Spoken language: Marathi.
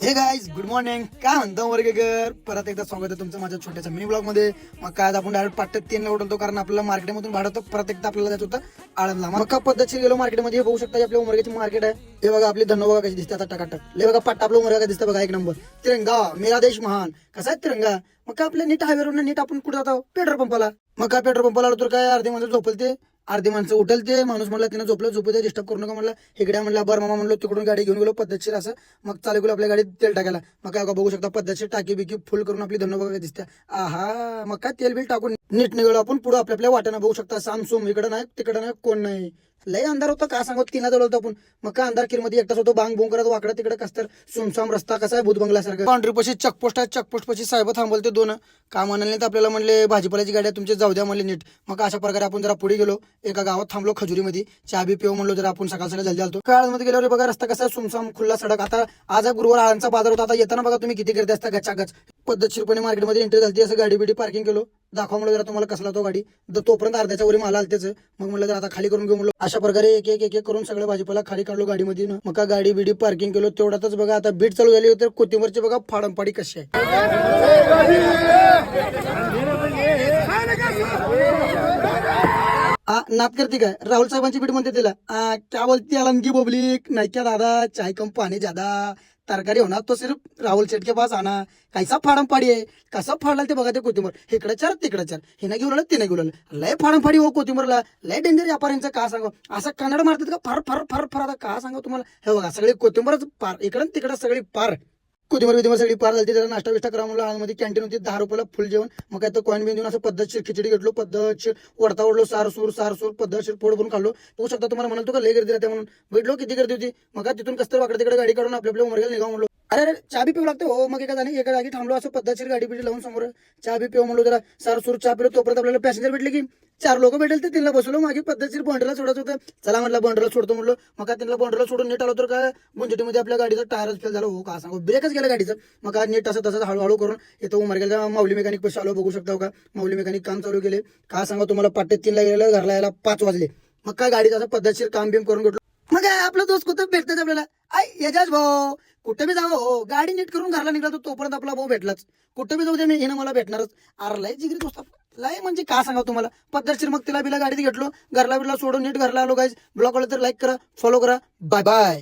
हे गाईज गुड मॉर्निंग. काय म्हणतो वर्गेकर, परत एकदा स्वागत आहे तुमचं माझ्या छोट्याच्या मिनी ब्लॉग मध्ये. मग काय आज आपण डायरेक्ट पाट्यात 3 उठवतो कारण आपल्याला मार्केटमधून भाडं होतं. परत एकदा आपल्याला जायचं होतं आळंदला. मग का पद्धतशीर गेलो मार्केटमध्ये. बघू शकता आपल्या उमरग्याची मार्केट आहे. हे बघा आपली धन्नो बघा कशी दिसते आता टकाटक. ले बघा पट्टा आपला उमरगा दिसतं बघा एक नंबर. तिरंगा मेरा देश महान. कसा आहे तिरंगा. मग काय आपल्या नीट हायवेवरून नीट आपण कुठे जातो पेट्रोल पंपाला. मग काय पेट्रोल पंपाला आलो तर काय अर्धी माणसं झोपल ते, अर्धी माणसं उठल ते. माणूस म्हणला तिने झोपलं झोपू दे, डिस्टर्ब करू नका म्हणलं. इकडे म्हणला बरं मामा म्हणलो, तिकडून गाडी घेऊन गेलो पद्धतशीर असं. मग चालू गेलो आपल्या गाडीत तेल टाकायला. मग काय बघू शकता पद्धतशीर टाकी बिकी फुल करून आपली धन्नो बघा दिसते. आहा मग काय तेल बिल टाकून नीट निघालो आपण पुढे आपल्या वाट्यानं. बघू शकता सामसूम, इकडे नाही तिकडे नाही कोण नाही. लय अंधार होता का सांगतो, किना जवळ होतो आपण. मग काय अंधार किरमध्ये एकटाच होतो. बांग बोंग करत वाकडा तिकडे कसतर सुमसाम रस्ता कसा आहे भूत बंगल्यासारखं. बाउंड्री पशी चेकपोस्ट आहे. चेकपोस्ट पशी साहेब थांबवते दोन. काम आणले तर आपल्याला म्हणले भाजीपाल्याची गाडी आहे तुमची जाऊ द्या म्हणले नीट. मग अशा प्रकारे आपण जरा पुढे गेलो. एका गावात थांबलो खजुरीमध्ये. चहा बी पिऊ म्हणलो जरा आपण सकाळ सकाळ जल्दी आलतो. काळमध्ये गेल्यावर बघा रस्ता कसा सुमसाम खुल्ला सडक. आता आज गुरुवार आळंदचा बाजार होता. आता येताना बघा तुम्ही किती गर्दी असता गचागच. पद्धतशीरपणे मार्केटमध्ये एंट्री झाली. असं गाडी बिडी पार्किंग केलो. दाखवा म्हणलं जरा तुम्हाला कसला तो गाडी. तोपर्यंत अर्ध्याच्या वरी मला आलतेच. मग म्हणलं जरा आता खाली करून घेऊ म्हणलो. अशा प्रकारे एक एक एक करून सगळं भाजीपाला खाली काढलो गाडीमध्ये. मग का गाडी बिडी पार्किंग केलो. तेवढ्यातच बघा आता बीट चालू झाली तर कोथिंबरची बघा फाडंपाडी कशी आहे. नात करते काय राहुल साहेबांची बीट म्हणते तिला. क्या बोलती अलंगी पब्लिक नाही क्या दादा, चाय कम पाणी ज्यादा, तरकारी होणार तो सिर्फ राहुल शेठ के पास आना. कैसा फाडंपाडी आहे, कसा फाडला ते बघा ते कोथिंबर. इकडे चार तिकडे चार, हिनं घेऊन आलं तिने घेऊन आलं. लय फाडंपाडी हो कोथिंबरला. लय डेंजर व्यापाऱ्यांचं का सांगा. असं कन्नड मारतात का फार फार फार फार. आता का सांगा तुम्हाला. हे बघा सगळे कोथिंबरच पार, इकडं तिकडं सगळी पार. कोथिंबर बिथिंबर सगळी पार झाली. त्याला नाश्ता बिष्टा करा म्हणलं. आळंदमध्ये कॅन्टीन होती 10 रुपयाला फुल जेवण. मग काय तर कॉईन बिन देऊन असं पद्धतशीर खिचडी घेतलो. पद्धतशीर वडता ओढलो. सारसूर पद्धतशीर पोट भरून खाल्लो. होऊ शकता तुम्हाला म्हणाल तो का लय गर्दी राहते म्हणून. भेटलो किती गर्दी होती. मग काय तिथून कसं वाकडे तिकडे गाडी काढून आपल्या उमरग्याला निघाव म्हणलो. अरे चहा बी पिऊ लागतो हो. मग एका जागी थांबलो. असं पद्धतशीर गाडी बिडी लावून समोर चहा बी पिऊ म्हणलो. जरा सारसूर चहा पिलो. तोपर्यंत आपल्याला पॅसेंजर भेटले की 4 लोक भेटेल तर तिला बसलो. मागे पद्धतशीर बॉन्डरला सोडत होतं. चला म्हटलं बॉन्डरला सोडतो म्हणलो. मग काय त्यांना बॉन्डरला सोडून नीट आलो तर काय गुंजटीमध्ये आपल्या गाडीचा टायरच फेल झाला. हो का सांगू, ब्रेकच गेला गाडीचं. मग काय नीट असं तसंच हळूहळू करून येतो उमरग्याला. माऊली मेकॅनिक पैसे आलो. बघू शकता का माऊली मेकॅनिक काम चालू केले. का सांगा तुम्हाला पाट्यात 3 ला गेलं, घरला यायला 5 वाजले. मग काय गाडीचं असं पद्धतशीर काम बिम करून घेतलो. मग काय आपला दोस्त कुठं भेटतात आपल्याला. यजाज भाऊ कुठे बी जावं हो, गाडी नीट करून घरला निघला तर तोपर्यंत आपला भाऊ भेटलाच. कुठे बी जाऊ दे मी हिनं मला भेटणारच. अरे लय जिगरी दोस्त लय म्हणजे का सांगा तुम्हाला. पद्धतशीर मग तिला बिला गाडीत घेतलो. घरला बिला सोडून नीट घरला आलो. गाईज ब्लॉग आलो तर लाईक करा, फॉलो करा. Bye bye.